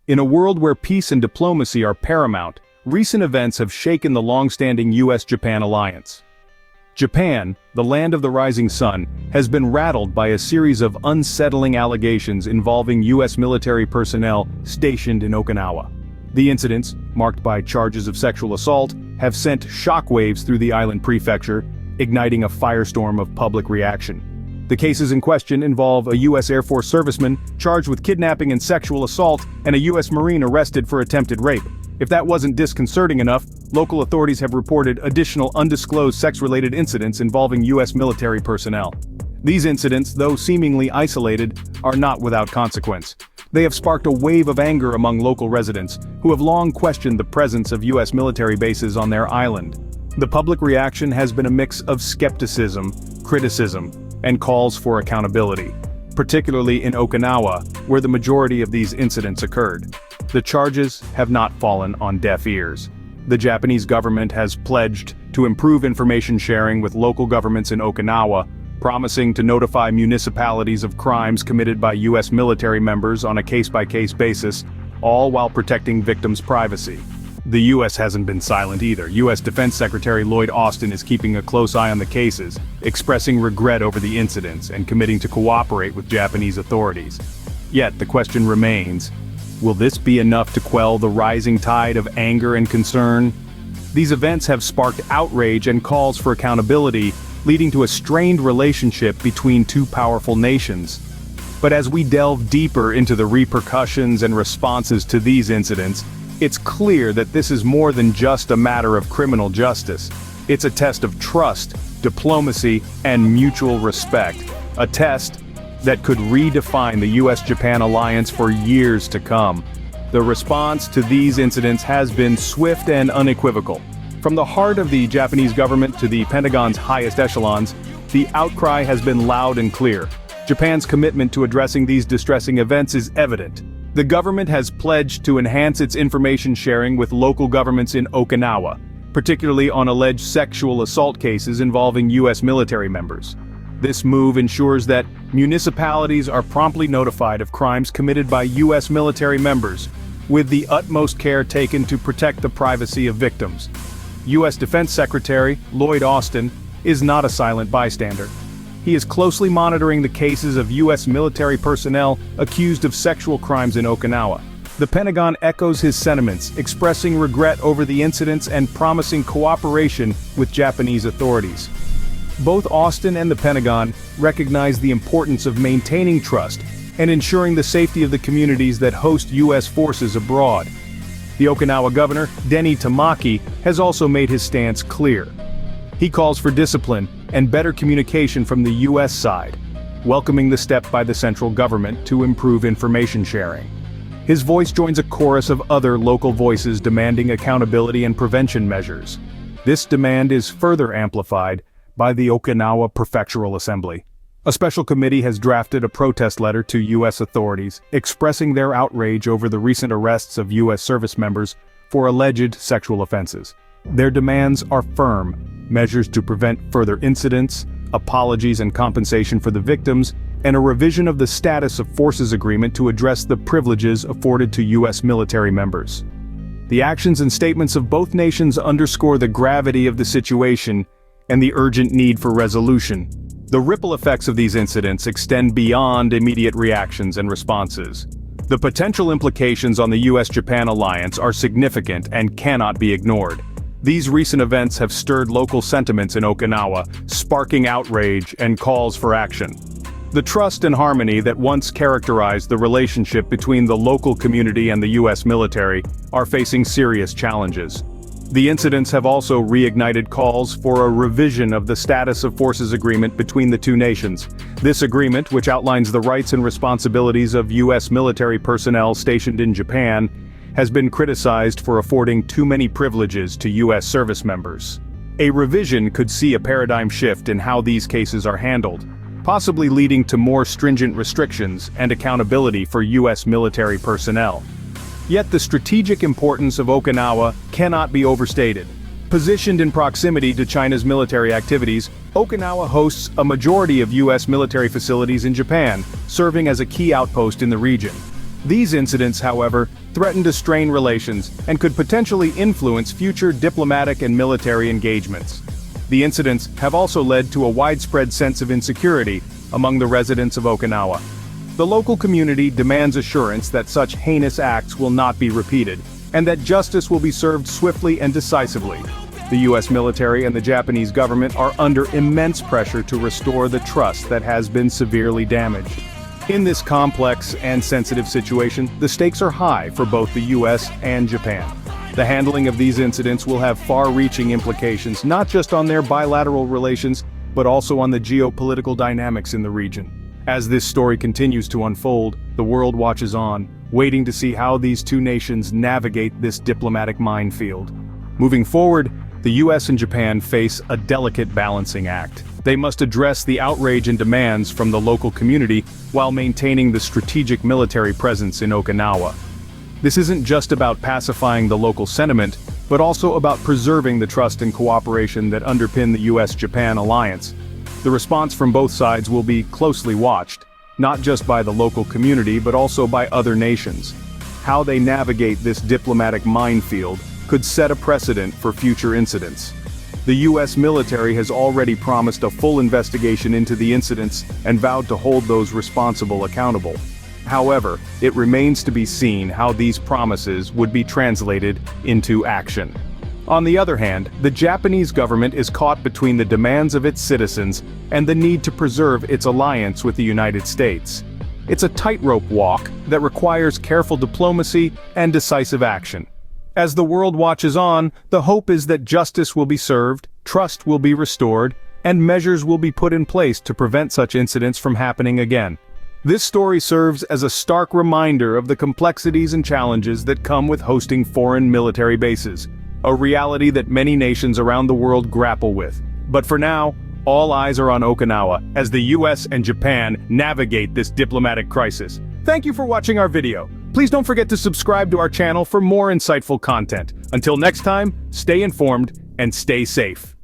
In a world where peace and diplomacy are paramount, recent events have shaken the long-standing US-Japan alliance. Japan, the land of the rising sun, has been rattled by a series of unsettling allegations involving US military personnel stationed in Okinawa. The incidents, marked by charges of sexual assault, have sent shockwaves through the island prefecture, igniting a firestorm of public reaction. The cases in question involve a US Air Force serviceman charged with kidnapping and sexual assault, and a US Marine arrested for attempted rape. If that wasn't disconcerting enough, local authorities have reported additional undisclosed sex-related incidents involving US military personnel. These incidents, though seemingly isolated, are not without consequence. They have sparked a wave of anger among local residents, who have long questioned the presence of US military bases on their island. The public reaction has been a mix of skepticism, criticism, and calls for accountability, particularly in Okinawa, where the majority of these incidents occurred. The charges have not fallen on deaf ears. The Japanese government has pledged to improve information sharing with local governments in Okinawa, promising to notify municipalities of crimes committed by US military members on a case-by-case basis, all while protecting victims' privacy. The US hasn't been silent either. US Defense Secretary Lloyd Austin is keeping a close eye on the cases, expressing regret over the incidents and committing to cooperate with Japanese authorities. Yet the question remains, will this be enough to quell the rising tide of anger and concern? These events have sparked outrage and calls for accountability, leading to a strained relationship between two powerful nations. But as we delve deeper into the repercussions and responses to these incidents, it's clear that this is more than just a matter of criminal justice. It's a test of trust, diplomacy, and mutual respect. A test that could redefine the US-Japan alliance for years to come. The response to these incidents has been swift and unequivocal. From the heart of the Japanese government to the Pentagon's highest echelons, the outcry has been loud and clear. Japan's commitment to addressing these distressing events is evident. The government has pledged to enhance its information sharing with local governments in Okinawa, particularly on alleged sexual assault cases involving US military members. This move ensures that municipalities are promptly notified of crimes committed by US military members, with the utmost care taken to protect the privacy of victims. US Defense Secretary Lloyd Austin is not a silent bystander. He is closely monitoring the cases of US military personnel accused of sexual crimes in Okinawa. The Pentagon echoes his sentiments, expressing regret over the incidents and promising cooperation with Japanese authorities. Both Austin and the Pentagon recognize the importance of maintaining trust and ensuring the safety of the communities that host US forces abroad. The Okinawa governor, Denny Tamaki, has also made his stance clear. He calls for discipline and better communication from the US side, welcoming the step by the central government to improve information sharing. His voice joins a chorus of other local voices demanding accountability and prevention measures. This demand is further amplified by the Okinawa Prefectural Assembly. A special committee has drafted a protest letter to US authorities, expressing their outrage over the recent arrests of US service members for alleged sexual offenses. Their demands are firm: measures to prevent further incidents, apologies and compensation for the victims, and a revision of the status of forces agreement to address the privileges afforded to US military members. The actions and statements of both nations underscore the gravity of the situation and the urgent need for resolution. The ripple effects of these incidents extend beyond immediate reactions and responses. The potential implications on the US-Japan alliance are significant and cannot be ignored. These recent events have stirred local sentiments in Okinawa, sparking outrage and calls for action. The trust and harmony that once characterized the relationship between the local community and the US military are facing serious challenges. The incidents have also reignited calls for a revision of the status of forces agreement between the two nations. This agreement, which outlines the rights and responsibilities of US military personnel stationed in Japan, has been criticized for affording too many privileges to US service members. A revision could see a paradigm shift in how these cases are handled, possibly leading to more stringent restrictions and accountability for US military personnel. Yet the strategic importance of Okinawa cannot be overstated. Positioned in proximity to China's military activities, Okinawa hosts a majority of US military facilities in Japan, serving as a key outpost in the region. These incidents, however, threaten to strain relations, and could potentially influence future diplomatic and military engagements. The incidents have also led to a widespread sense of insecurity among the residents of Okinawa. The local community demands assurance that such heinous acts will not be repeated, and that justice will be served swiftly and decisively. The US military and the Japanese government are under immense pressure to restore the trust that has been severely damaged. In this complex and sensitive situation, the stakes are high for both the US and Japan. The handling of these incidents will have far-reaching implications not just on their bilateral relations, but also on the geopolitical dynamics in the region. As this story continues to unfold, the world watches on, waiting to see how these two nations navigate this diplomatic minefield. Moving forward, the US and Japan face a delicate balancing act. They must address the outrage and demands from the local community while maintaining the strategic military presence in Okinawa. This isn't just about pacifying the local sentiment, but also about preserving the trust and cooperation that underpin the US-Japan alliance. The response from both sides will be closely watched, not just by the local community but also by other nations. How they navigate this diplomatic minefield could set a precedent for future incidents. The US military has already promised a full investigation into the incidents and vowed to hold those responsible accountable. However, it remains to be seen how these promises would be translated into action. On the other hand, the Japanese government is caught between the demands of its citizens and the need to preserve its alliance with the United States. It's a tightrope walk that requires careful diplomacy and decisive action. As the world watches on, the hope is that justice will be served, trust will be restored, and measures will be put in place to prevent such incidents from happening again. This story serves as a stark reminder of the complexities and challenges that come with hosting foreign military bases, a reality that many nations around the world grapple with. But for now, all eyes are on Okinawa as the US and Japan navigate this diplomatic crisis. Thank you for watching our video. Please don't forget to subscribe to our channel for more insightful content. Until next time, stay informed and stay safe.